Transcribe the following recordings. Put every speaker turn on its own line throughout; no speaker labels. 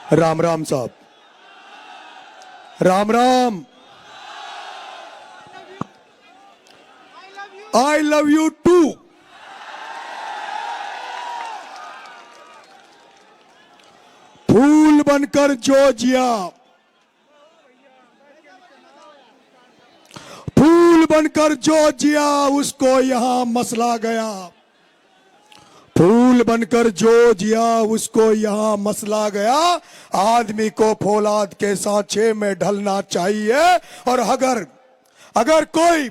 राम राम साहब, Ram Ram. I love you too. फूल बनकर जो जिया, फूल बनकर जो जिया उसको यहां मसला गया। फूल बनकर जो जिया उसको यहाँ मसला गया। आदमी को फौलाद के सांचे में ढलना चाहिए। और अगर कोई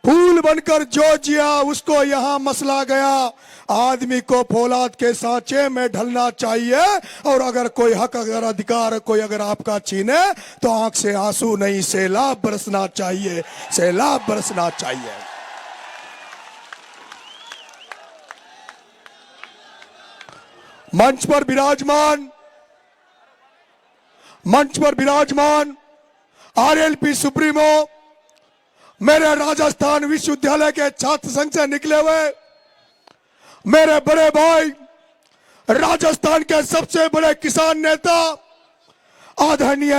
फूल बनकर जो जिया उसको यहाँ मसला गया। आदमी को फौलाद के सांचे में ढलना चाहिए। और अगर कोई हक, अगर अधिकार कोई अगर आपका छीने तो आंख से आंसू नहीं, सैलाब बरसना चाहिए, सैलाब बरसना चाहिए। मंच पर विराजमान आरएलपी सुप्रीमो, मेरे राजस्थान विश्वविद्यालय के छात्र संघ से निकले हुए मेरे बड़े भाई, राजस्थान के सबसे बड़े किसान नेता आदरणीय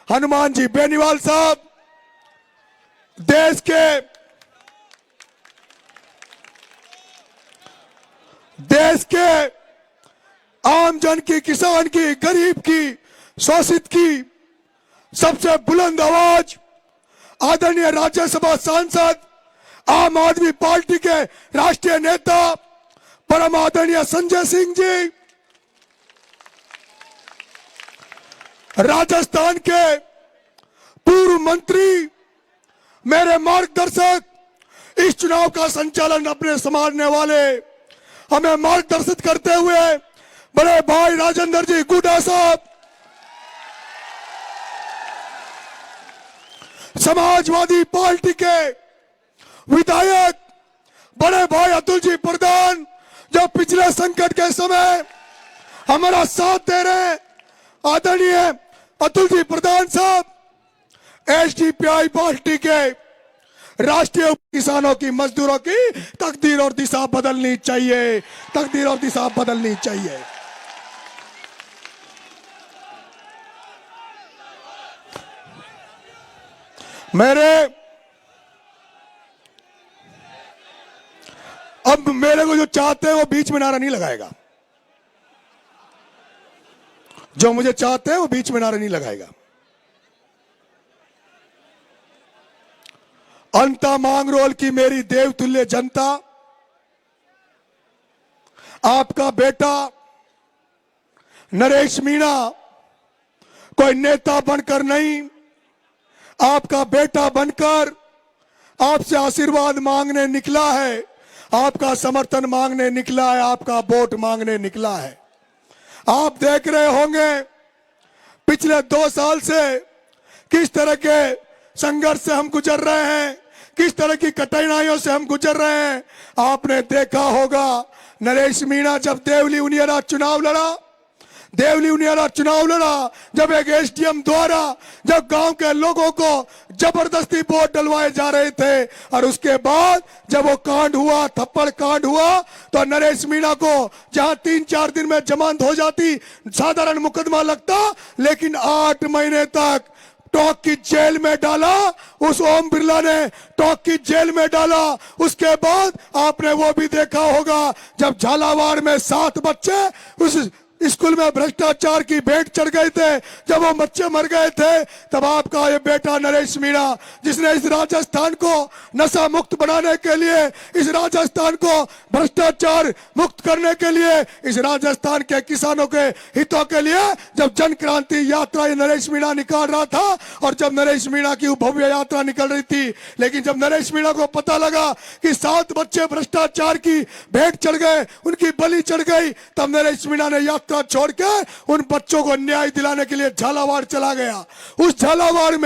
हनुमान जी बेनीवाल साहब, देश के आम जन की, किसान की, गरीब की, शोषित की सबसे बुलंद आवाज आदरणीय राज्यसभा सांसद, आम आदमी पार्टी के राष्ट्रीय नेता परम आदरणीय संजय सिंह जी, राजस्थान के पूर्व मंत्री, मेरे मार्गदर्शक, इस चुनाव का संचालन अपने संभालने वाले, हमें मार्गदर्शित करते हुए बड़े भाई राजेंद्र जी गुडा साहब, समाजवादी पार्टी के विधायक बड़े भाई अतुल जी प्रधान, जो पिछले संकट के समय हमारा साथ दे रहे आदरणीय अतुल जी प्रधान साहब, एसडीपीआई पार्टी के राष्ट्रीय किसानों की, मजदूरों की तकदीर और दिशा बदलनी चाहिए, तकदीर और दिशा बदलनी चाहिए। अब मेरे को जो चाहते हैं वो बीच में नारा नहीं लगाएगा, जो मुझे चाहते हैं वो बीच में नारा नहीं लगाएगा। अंता मांगरोल की मेरी देवतुल्य जनता, आपका बेटा नरेश मीणा कोई नेता बनकर नहीं, आपका बेटा बनकर आपसे आशीर्वाद मांगने निकला है, आपका समर्थन मांगने निकला है, आपका वोट मांगने निकला है। आप देख रहे होंगे पिछले 2 साल से किस तरह के संघर्ष से हम गुजर रहे हैं, किस तरह की कठिनाइयों से हम गुजर रहे हैं। आपने देखा होगा नरेश मीणा जब देवली उनियारा चुनाव लड़ा, जब एक एसडीएम द्वारा जब गांव के लोगों को जबरदस्ती वोट डलवाए जा रहे थे, और उसके बाद जब वो कांड हुआ, थप्पड़ कांड हुआ, तो नरेश मीणा को जहां 3-4 दिन में जमानत हो जाती, साधारण मुकदमा लगता, लेकिन 8 महीने तक टॉक की जेल में डाला। उस ओम बिरला ने टॉक की जेल में डाला। उसके बाद आपने वो भी देखा होगा जब झालावाड़ में 7 बच्चे उस स्कूल में भ्रष्टाचार की भेंट चढ़ गए थे, जब वो बच्चे मर गए थे, तब आपका ये बेटा नरेश मीणा, जिसने इस राजस्थान को नशा मुक्त बनाने के लिए, इस राजस्थान को भ्रष्टाचार मुक्त करने के लिए, इस राजस्थान के किसानों के हितों के लिए जब जन क्रांति यात्रा ये नरेश मीणा निकाल रहा था, और जब नरेश मीणा की भव्य यात्रा निकल रही थी, लेकिन जब नरेश मीणा को पता लगा कि 7 बच्चे भ्रष्टाचार की भेंट चढ़ गए, उनकी बलि चढ़ गई, तब नरेश मीणा ने यात्रा छोड़ के उन बच्चों को न्याय दिलाने के लिए झालावाड़ चला गया। उस झालावाड़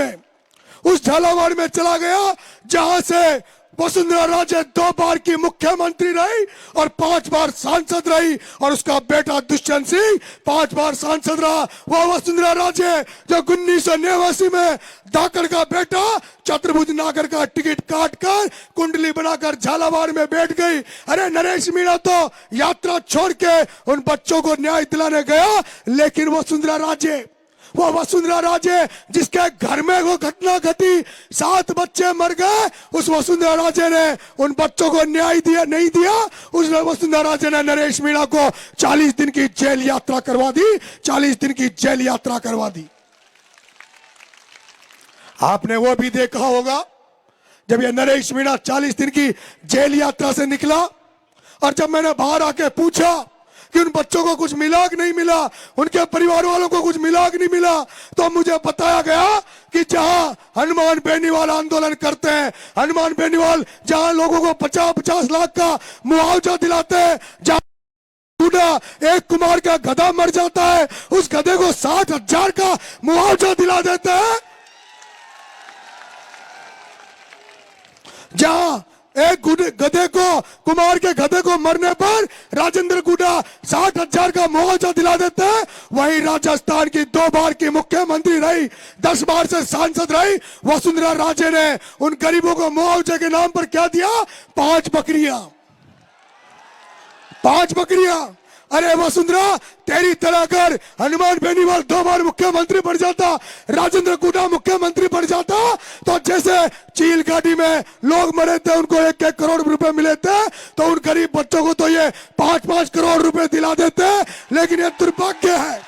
में चला गया जहां से वसुंधरा राजे 2 बार की मुख्यमंत्री रही और 5 बार सांसद रही, और उसका बेटा दुष्यंत सिंह 5 बार सांसद रहा। वह वसुंधरा राजे जो 1989 में धाकड़ का बेटा चतुर्भुज नागर का टिकट काटकर कुंडली बनाकर झालावाड़ में बैठ गई। अरे नरेश मीणा तो यात्रा छोड़ के उन बच्चों को न्याय दिलाने गया, लेकिन वो वसुंधरा राजे जिसके घर में वो घटना घटी, 7 बच्चे मर गए, उस वसुंधरा राजे ने उन बच्चों को न्याय नहीं दिया। उस वसुंधरा राजे ने नरेश मीणा को 40 दिन की जेल यात्रा करवा दी, 40 दिन की जेल यात्रा करवा दी। आपने वो भी देखा होगा जब ये नरेश मीणा 40 दिन की जेल यात्रा से निकला, और जब मैंने बाहर आके पूछा कि उन बच्चों को कुछ मिला कि नहीं मिला, उनके परिवार वालों को कुछ मिला कि नहीं मिला, तो मुझे बताया गया कि जहां हनुमान बेनीवाल आंदोलन करते हैं, हनुमान बेनीवाल जहां लोगों को 50-50 लाख का मुआवजा दिलाते हैं, जहां एक कुमार का गधा मर जाता है उस गधे को 60,000 का मुआवजा दिला देते हैं, जहां एक गधे को, कुमार के गधे को मरने पर राजेंद्र गुडा 60,000 का मुआवजा दिला देते हैं, वही राजस्थान की 2 बार की मुख्यमंत्री रही, 10 बार से सांसद रही वसुंधरा राजे ने उन गरीबों को मुआवजे के नाम पर क्या दिया? 5 बकरियां। 5 बकरियां। अरे वसुंधरा, तेरी तरह अगर हनुमान बेनीवाल 2 बार मुख्यमंत्री बन जाता, राजेंद्र गुडा मुख्यमंत्री बन जाता, तो जैसे चील गाड़ी में लोग मरे थे उनको 1-1 करोड़ रुपए मिले थे, तो उन गरीब बच्चों को तो ये 5-5 करोड़ रुपए दिला देते। लेकिन ये दुर्भाग्य है,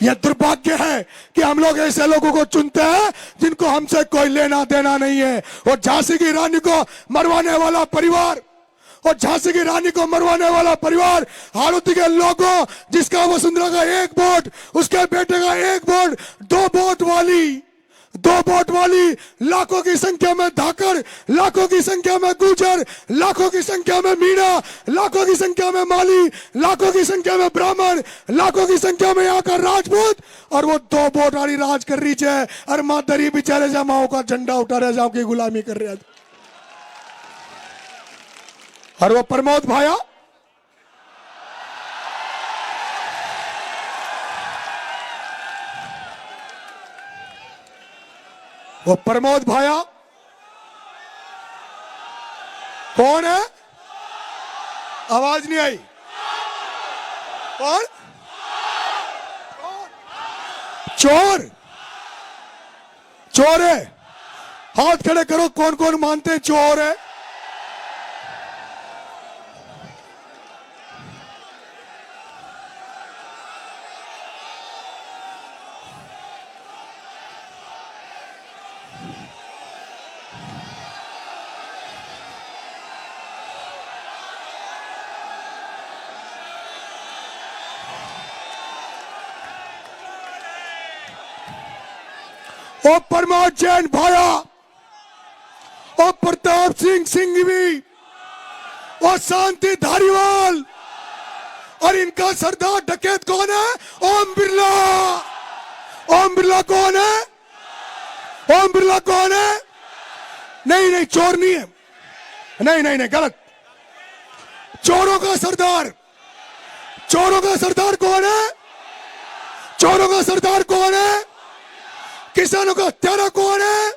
यह दुर्भाग्य है कि हम लोग ऐसे लोगों को चुनते हैं जिनको हमसे कोई लेना देना नहीं है। और झांसी की रानी को मरवाने वाला परिवार, और झांसी की रानी को मरवाने वाला परिवार, हाड़ौती के लोगों जिसका वसुंधरा का 1 वोट, उसके बेटे का 1 वोट, 2 वोट वाली लाखों की संख्या में धाकड़, लाखों की संख्या में गुर्जर, लाखों की संख्या में मीणा, लाखों की संख्या में माली, लाखों की संख्या में ब्राह्मण, लाखों की संख्या में यहाँ का राजपूत, और वो 2 वोट वाली राज कर रही है। और मादरी बेचारे जमाओं का झंडा उठा रहे, जाओ की गुलामी कर रहे हैं। और वो प्रमोद भाया, वो प्रमोद भाया कौन है? आवाज नहीं आई। कौन? चोर। चोर है। हाथ खड़े करो, कौन कौन मानते हैं चोर है? ओ परमार जैन भाया, ओ प्रताप सिंह सिंघवी, और शांति धारीवाल, और इनका सरदार डकैत कौन है? ओम बिरला। ओम बिरला कौन है? ओम बिरला कौन है? नहीं, चोर नहीं है। नहीं, गलत। चोरों का सरदार कौन है? चोरों का सरदार कौन है? किसानों का हत्यारा कौन है?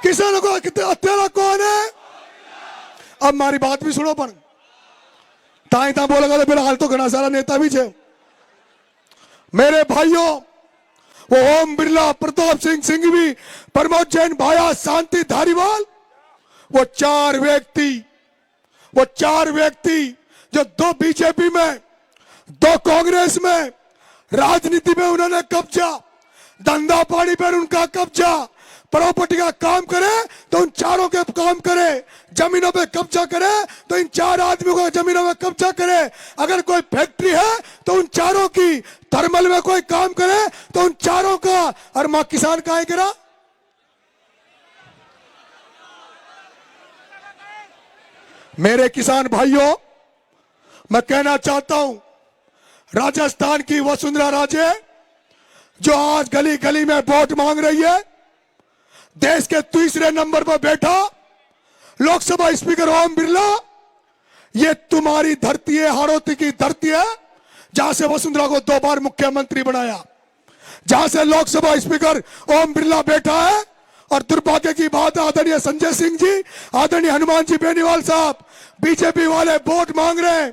किसानों का हत्यारा कौन है? अब हमारी बात भी सुनो, पर ताई ता बोलेगा तो फिलहाल तो घना सारा नेता भी है। मेरे भाइयों, वो ओम बिरला, प्रताप सिंह सिंघवी, प्रमोद जैन भाया, शांति धारीवाल, वो चार व्यक्ति जो 2 बीजेपी में, 2 कांग्रेस में, राजनीति में उन्होंने कब्जा, धंधा पानी पर उनका कब्जा, प्रॉपर्टी का काम करे तो उन चारों के काम करे, जमीनों पे कब्जा करे तो इन 4 आदमियों को जमीनों में कब्जा करे, अगर कोई फैक्ट्री है तो उन चारों की, थर्मल में कोई काम करे तो उन चारों का। और मां किसान का है करा? मेरे किसान भाइयों, मैं कहना चाहता हूं, राजस्थान की वसुंधरा राजे जो आज गली गली में वोट मांग रही है, देश के तीसरे नंबर पर बैठा लोकसभा स्पीकर ओम बिरला, ये तुम्हारी धरती है, हाड़ौती की धरती है, जहां से वसुंधरा को 2 बार मुख्यमंत्री बनाया, जहां से लोकसभा स्पीकर ओम बिरला बैठा है। और दुर्भाग्य की बात है, आदरणीय संजय सिंह जी, आदरणीय हनुमान जी बेनीवाल साहब, बीजेपी वाले वोट मांग रहे हैं,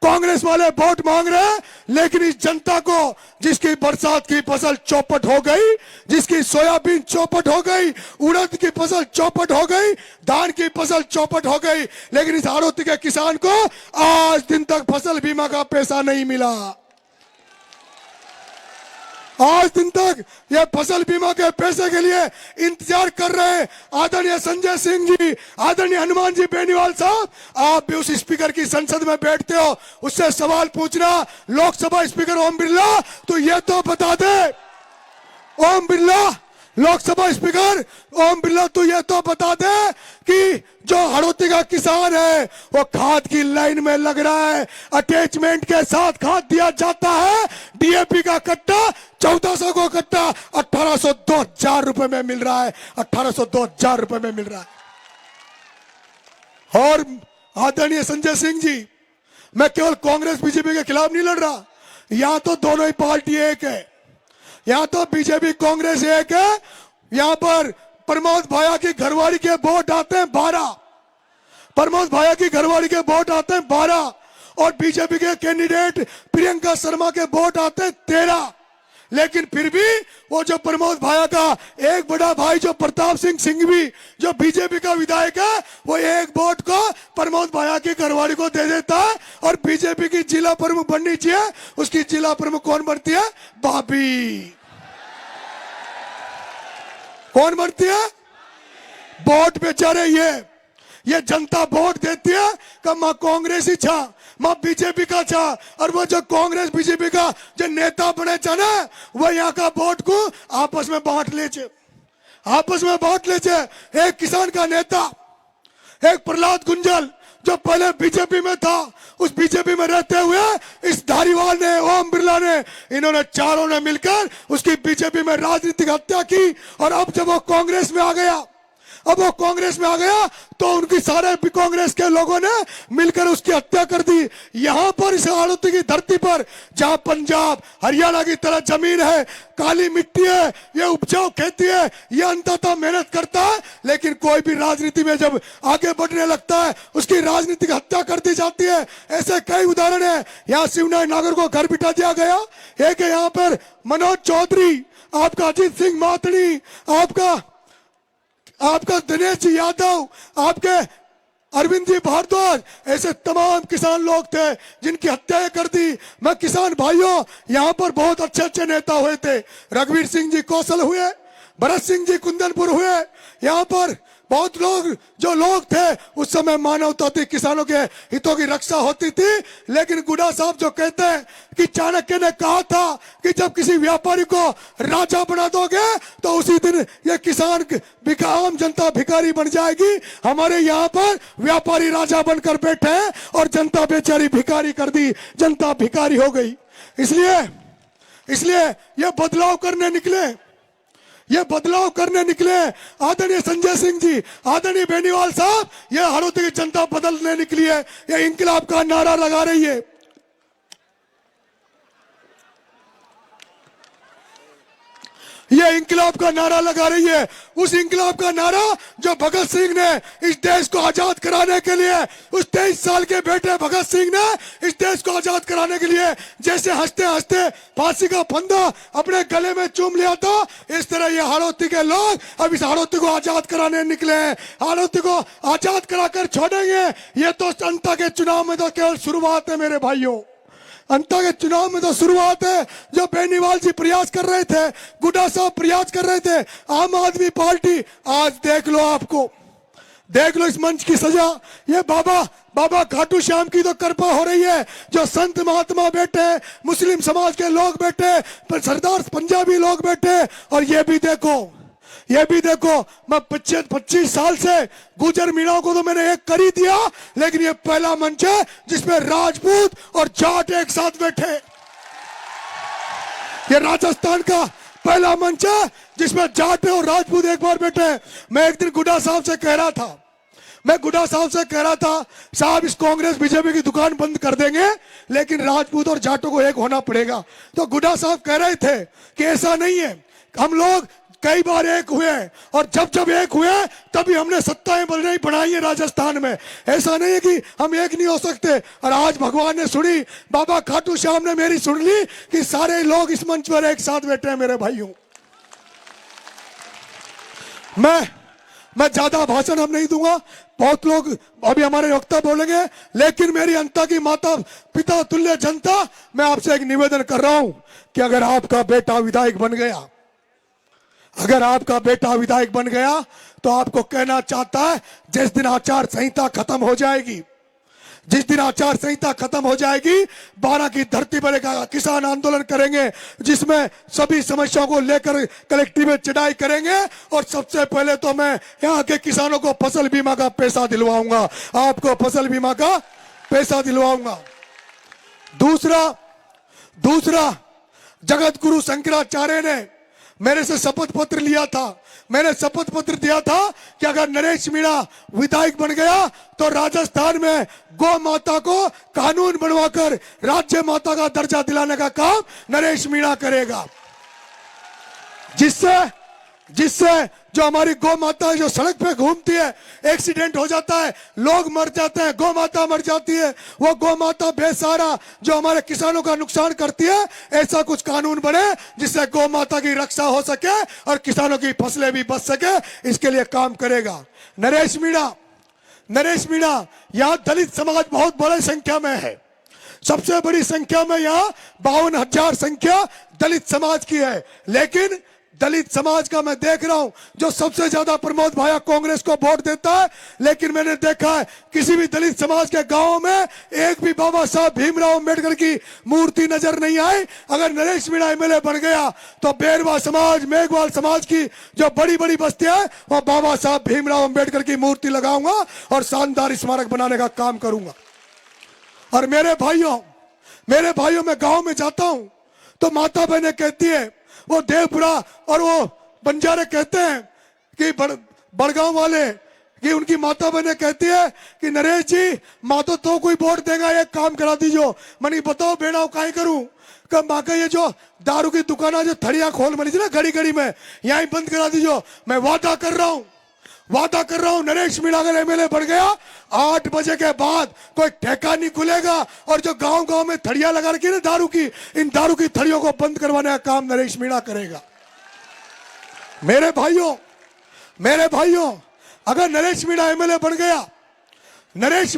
कांग्रेस वाले वोट मांग रहे हैं, लेकिन इस जनता को जिसकी बरसात की फसल चौपट हो गई, जिसकी सोयाबीन चौपट हो गई, उड़द की फसल चौपट हो गई, धान की फसल चौपट हो गई, लेकिन इस हाड़ौती के किसान को आज दिन तक फसल बीमा का पैसा नहीं मिला। आज दिन तक ये फसल बीमा के पैसे के लिए इंतजार कर रहे हैं। आदरणीय संजय सिंह जी, आदरणीय हनुमान जी बेनीवाल साहब, आप भी उस स्पीकर की संसद में बैठते हो, उससे सवाल पूछना, लोकसभा स्पीकर ओम बिरला, तो ये तो बता दे, ओम बिरला, लोकसभा स्पीकर ओम बिरला, तू ये तो बता दे कि जो हाड़ौती का किसान है वो खाद की लाइन में लग रहा है, अटैचमेंट के साथ खाद दिया जाता है, डीएपी का कट्टा 1400 को कट्टा 1802,000 रुपए में मिल रहा है, 1802,000 रुपए में मिल रहा है। और आदरणीय संजय सिंह जी, मैं केवल कांग्रेस बीजेपी के खिलाफ नहीं लड़ रहा, यहां तो दोनों ही पार्टी एक है, यहां तो बीजेपी कांग्रेस एक है। यहां पर प्रमोद भाया की घरवाली के वोट आते हैं 12, प्रमोद भाया की घरवाली के वोट आते हैं 12, और बीजेपी के कैंडिडेट प्रियंका शर्मा के वोट आते हैं 13। लेकिन फिर भी वो जो प्रमोद भाया का एक बड़ा भाई जो प्रताप सिंह सिंघवी, जो बीजेपी का विधायक है, वो एक वोट को प्रमोद भाया की घरवाली को दे देता है, और बीजेपी की जिला प्रमुख बननी चाहिए, उसकी जिला प्रमुख कौन बनती है? भाभी। कौन बनती है? वोट बेचारे ये जनता वोट देती है कि मां कांग्रेस ही छा, मां बीजेपी का छा, और वो जो कांग्रेस बीजेपी का जो नेता बने छा ना, वो यहाँ का वोट को आपस में बांट ले छे, आपस में बांट ले छे। एक किसान का नेता, एक प्रहलाद गुंजल, जो पहले बीजेपी में था, उस बीजेपी में रहते हुए इस धारीवाल ने, ओम बिरला ने, इन्होंने चारों ने मिलकर उसकी बीजेपी में राजनीतिक हत्या की। और अब जब वो कांग्रेस में आ गया, अब वो कांग्रेस में आ गया, तो उनकी सारे कांग्रेस के लोगों ने मिलकर उसकी हत्या कर दी। यहां पर इस हाड़ौती की धरती पर, जहां पंजाब हरियाणा की तरह जमीन है, काली मिट्टी है, ये उपजाऊ खेती है, ये अंततः मेहनत करता है, लेकिन कोई भी राजनीति में जब आगे बढ़ने लगता है, उसकी राजनीतिक हत्या कर दी जाती है। ऐसे कई उदाहरण है। यहाँ शिवनारायण नागर को घर बिठा दिया गया, एक है यहाँ पर मनोज चौधरी, आपका अजीत सिंह मातड़ी, आपका दिनेश जी यादव, आपके अरविंद जी भारद्वाज, ऐसे तमाम किसान लोग थे जिनकी हत्याएं कर दी। मैं किसान भाइयों, यहाँ पर बहुत अच्छे अच्छे नेता हुए थे, रघुवीर सिंह जी कौशल हुए, भरत सिंह जी कुंदनपुर हुए, यहाँ पर बहुत लोग जो लोग थे उस समय मानवता थी, किसानों के हितों की रक्षा होती थी। लेकिन गुडा साहब जो कहते हैं कि चाणक्य ने कहा था कि जब किसी व्यापारी को राजा बना दोगे तो उसी दिन ये किसान आम जनता भिखारी बन जाएगी। हमारे यहाँ पर व्यापारी राजा बनकर बैठे हैं और जनता बेचारी भिखारी कर दी, जनता भिखारी हो गई। इसलिए ये बदलाव करने निकले, ये बदलाव करने निकले। आदरणीय संजय सिंह जी, आदरणीय बेनीवाल साहब, ये हाड़ौती की जनता बदलने निकली है, ये इंकलाब का नारा लगा रही है। ये इंकलाब का नारा लगा रही है, उस इंकलाब का नारा जो भगत सिंह ने इस देश को आजाद कराने के लिए, उस 23 साल के बेटे भगत सिंह ने इस देश को आजाद कराने के लिए जैसे हंसते हंसते फांसी का फंदा अपने गले में चूम लिया था, इस तरह ये हाड़ौती के लोग अब इस हाड़ौती को आजाद कराने निकले हैं। हाड़ौती को आजाद कराकर छोड़ेंगे। ये तो जनता के चुनाव में तो केवल शुरुआत है मेरे भाइयों, अंता के चुनाव में तो शुरुआत है। जो बेनीवाल जी प्रयास कर रहे थे, गुड्डा साहब प्रयास कर रहे थे, आम आदमी पार्टी, आज देख लो, आपको देख लो इस मंच की सजा। ये बाबा खाटू श्याम की तो कृपा हो रही है, जो संत महात्मा बैठे, मुस्लिम समाज के लोग बैठे, सरदार पंजाबी लोग बैठे। और ये भी देखो मैं 25 साल से गुजर मीणा को तो मैंने एक कर ही दिया, लेकिन ये पहला मंच है जिसमें राजपूत और जाट एक साथ बैठे। ये राजस्थान का पहला मंच है जिसमें जाट और राजपूत एक बार बैठे हैं। मैं एक दिन गुड्डा साहब से कह रहा था, साहब इस कांग्रेस बीजेपी की दुकान बंद कर देंगे लेकिन राजपूत और जाटों को एक होना पड़ेगा। तो गुड्डा साहब कह रहे थे कि ऐसा नहीं है, हम लोग कई बार एक हुए और जब जब एक हुए तभी हमने सत्ताएं बनाई है राजस्थान में। ऐसा नहीं है कि हम एक नहीं हो सकते। और आज भगवान ने सुनी, बाबा खाटू श्याम ने मेरी सुन ली कि सारे लोग इस मंच पर एक साथ बैठे हैं। मेरे भाइयों, मैं ज्यादा भाषण अब नहीं दूंगा, बहुत लोग अभी हमारे वक्ता बोलेंगे, लेकिन मेरी अंता की माता पिता तुल्य जनता, मैं आपसे एक निवेदन कर रहा हूं कि अगर आपका बेटा विधायक बन गया, तो आपको कहना चाहता है जिस दिन आचार संहिता खत्म हो जाएगी, 12 की धरती पर एक किसान आंदोलन करेंगे जिसमें सभी समस्याओं को लेकर कलेक्टिव में चढ़ाई करेंगे। और सबसे पहले तो मैं यहाँ के किसानों को फसल बीमा का पैसा दिलवाऊंगा, आपको फसल बीमा का पैसा दिलवाऊंगा। दूसरा जगत गुरु शंकराचार्य ने मेरे से शपथ पत्र लिया था, मैंने शपथ पत्र दिया था कि अगर नरेश मीणा विधायक बन गया तो राजस्थान में गौ माता को कानून बनवाकर राज्य माता का दर्जा दिलाने का काम नरेश मीणा करेगा, जिससे जो हमारी गौ माता है जो सड़क पे घूमती है, एक्सीडेंट हो जाता है, लोग मर जाते हैं, गौ माता मर जाती है, वो गौ माता बेसहारा जो हमारे किसानों का नुकसान करती है, ऐसा कुछ कानून बने जिससे गौ माता की रक्षा हो सके और किसानों की फसलें भी बच सके, इसके लिए काम करेगा नरेश मीणा। यहाँ दलित समाज बहुत बड़ी संख्या में है, सबसे बड़ी संख्या में यहाँ 52,000 संख्या दलित समाज की है। लेकिन दलित समाज का मैं देख रहा हूं जो सबसे ज्यादा प्रमोद भाया कांग्रेस को वोट देता है, लेकिन मैंने देखा है किसी भी दलित समाज के गांव में एक भी बाबा साहब भीमराव अंबेडकर की मूर्ति नजर नहीं आई। अगर नरेश मीणा एमएलए बन गया तो बेरवा समाज, मेघवाल समाज की जो बड़ी बड़ी बस्तियां है वह बाबा साहब भीमराव अंबेडकर की मूर्ति लगाऊंगा और शानदार स्मारक बनाने का काम करूंगा। और मेरे भाइयों मैं गाँव में जाता हूं तो माता बहने कहती है, वो देवपुरा और वो बंजारे कहते हैं कि बड़गांव वाले कि उनकी माता बहने कहती है कि नरेश जी माँ तो कोई वोट देगा, एक काम करा दीजिए। मैंने बताओ बेड़ा काहे करूं, कब माँ का ये जो दारू की दुकान जो थड़िया खोल मरी थी ना घड़ी में, यहीं बंद करा दीजिए। मैं वादा कर रहा हूं नरेश मीणा अगर एमएलए बढ़ गया 8 बजे के बाद कोई ठेका नहीं खुलेगा और जो गांव में थड़िया लगा रखी ना दारू की, इन दारू की थड़ियों को बंद करवाने का काम नरेश मीणा करेगा। मेरे भाइयों अगर नरेश मीणा एमएलए बढ़ गया, नरेश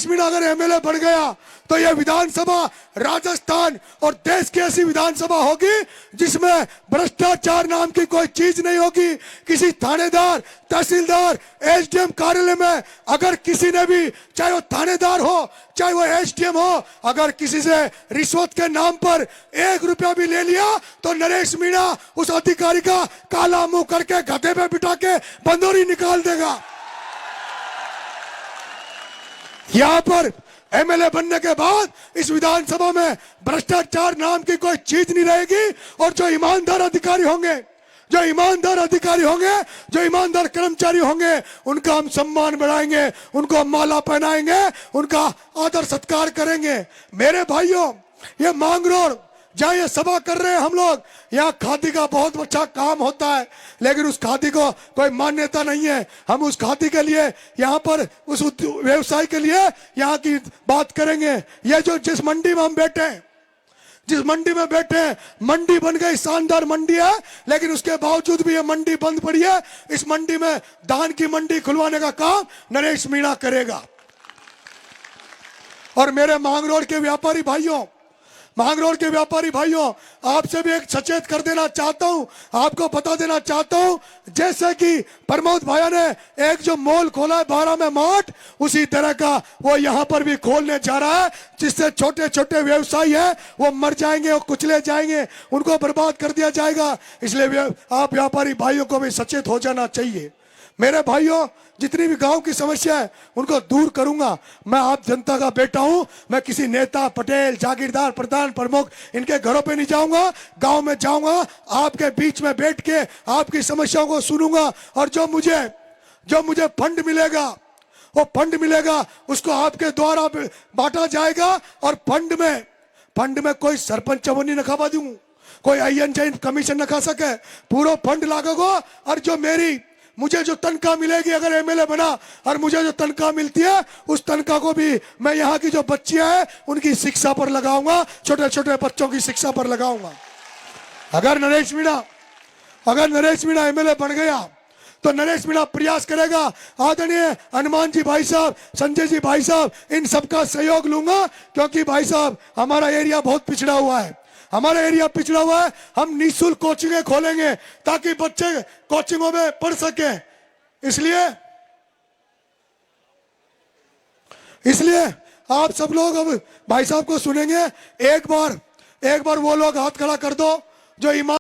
मीणा अगर एमएलए बढ़ गया तो यह विधानसभा राजस्थान और देश की ऐसी विधानसभा होगी जिसमें भ्रष्टाचार नाम की कोई चीज नहीं होगी। किसी थानेदार, तहसीलदार, एसडीएम कार्यालय में अगर किसी ने भी, चाहे वो थानेदार हो चाहे वो एसडीएम हो, अगर किसी से रिश्वत के नाम पर 1 रुपया भी ले लिया तो नरेश मीणा उस अधिकारी का काला मुंह करके गधे पे बिठा के बंदोरी निकाल देगा। यहाँ पर एमएलए बनने के बाद इस विधानसभा में भ्रष्टाचार नाम की कोई चीज नहीं रहेगी और जो ईमानदार अधिकारी होंगे, जो ईमानदार कर्मचारी होंगे, उनका हम सम्मान बढ़ाएंगे, उनको माला पहनाएंगे, उनका आदर सत्कार करेंगे। मेरे भाइयों, ये मांग रोड जहाँ ये सभा कर रहे हैं हम लोग, यहाँ खादी का बहुत अच्छा काम होता है, लेकिन उस खादी को कोई मान्यता नहीं है। हम उस खादी के लिए यहाँ पर उस व्यवसाय के लिए यहाँ की बात करेंगे। ये जो जिस मंडी में हम बैठे हैं, मंडी बन गई, शानदार मंडी है, लेकिन उसके बावजूद भी ये मंडी बंद पड़ी है। इस मंडी में धान की मंडी खुलवाने का काम नरेश मीणा करेगा। और मेरे मांग रोड के व्यापारी भाइयों, आपसे भी एक सचेत कर देना चाहता हूं, आपको बता देना चाहता हूं, जैसे कि प्रमोद भाया ने एक जो मॉल खोला है 12 में मार्ट, उसी तरह का वो यहां पर भी खोलने जा रहा है, जिससे छोटे छोटे व्यवसायी है वो मर जाएंगे और कुचले जाएंगे, उनको बर्बाद कर दिया जाएगा। इसलिए आप व्यापारी भाइयों को भी सचेत हो जाना चाहिए। मेरे भाइयों, जितनी भी गांव की समस्या है उनको दूर करूंगा। मैं आप जनता का बेटा हूं। मैं किसी नेता, पटेल, जागीरदार, प्रधान, प्रमुख इनके घरों पे नहीं जाऊंगा। गांव में जाऊंगा, आपके बीच में बैठ के आपकी समस्याओं को सुनूंगा, और जो मुझे फंड मिलेगा, वो फंड मिलेगा उसको आपके द्वारा बांटा जाएगा। और फंड में कोई सरपंच चवन्नी न खा दूं, कोई INJ कमीशन न खा सके। पूरा फंड लागेगा, और मुझे जो तनख्वाह मिलेगी, अगर MLA बना और मुझे जो तनख्वाह मिलती है, उस तनख्वाह को भी मैं यहाँ की जो बच्चियां हैं उनकी शिक्षा पर लगाऊंगा, छोटे छोटे बच्चों की शिक्षा पर लगाऊंगा। अगर नरेश मीणा MLA बन गया तो नरेश मीणा प्रयास करेगा, आदरणीय हनुमान जी भाई साहब, संजय जी भाई साहब, इन सबका सहयोग लूंगा। क्योंकि भाई साहब, हमारा एरिया बहुत पिछड़ा हुआ है, हम निःशुल्क कोचिंगें खोलेंगे ताकि बच्चे कोचिंगों में पढ़ सके। इसलिए आप सब लोग अब भाई साहब को सुनेंगे। एक बार वो लोग हाथ खड़ा कर दो जो ईमान